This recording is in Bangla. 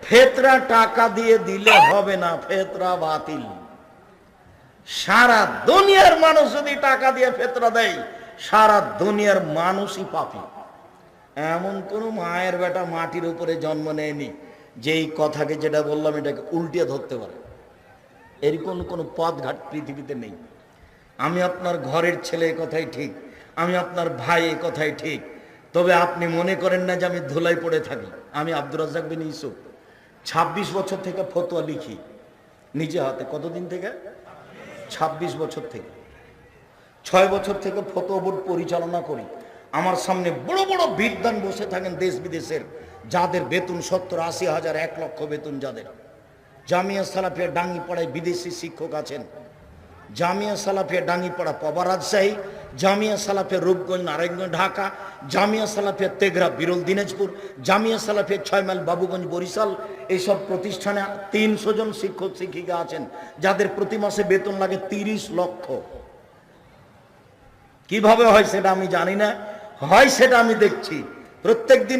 ফেতরা টাকা দিয়ে দিলে হবে না, ফেতরা বাতিল। সারা দুনিয়ার মানুষ যদি টাকা দিয়ে ফেতরা দেয়, সারা দুনিয়ার মানুষই পাপী। এমন কোন মায়ের বেটা মাটির উপরে জন্ম নেয়নি যেই কথাকে যেটা বললাম এটাকে উল্টিয়ে ধরতে পারে। এরকম কোন পথঘাট পৃথিবীতে নেই। আমি আপনার ঘরের ছেলে কথাই ঠিক, আমি আপনার ভাই এ কথাই ঠিক, তবে আপনি মনে করেন না যে আমি ধুলাই পড়ে থাকি। আমি আব্দুর রাজ্জাক বিন ইউসুফ 26 বছর থেকে ফতোয়া লিখি নিজে হাতে। কতদিন থেকে? 26 বছর থেকে। 6 বছর থেকে ফতোয়া বোর্ড পরিচালনা করি। আমার সামনে বড় বড় বিদ্বান বসে থাকেন দেশ বিদেশের, যাদের বেতন 70-80 হাজার, 1 লক্ষ বেতন যাদের। জামিয়া সালাফিয়া ডাঙ্গিপাড়ায় বিদেশি শিক্ষক আছেন। জামিয়া সালাফিয়া ডাঙ্গিপাড়া পাবা রাজশাহী, জামিয়া সালাফিয়া রূপগঞ্জ নারায়ণগঞ্জ ঢাকা, জামিয়া সালাফিয়া তেঘরা বিরল দিনাজপুর, জামিয়া সালাফিয়া 6 মাইল বাবুগঞ্জ বরিশাল। এইসব প্রতিষ্ঠানে 300 জন শিক্ষক শিক্ষিকা আছেন, যাদের প্রতি মাসে বেতন লাগে 30 লক্ষ। কিভাবে হয় সেটা আমি জানি না, হয় সেটা আমি দেখছি প্রত্যেক দিন।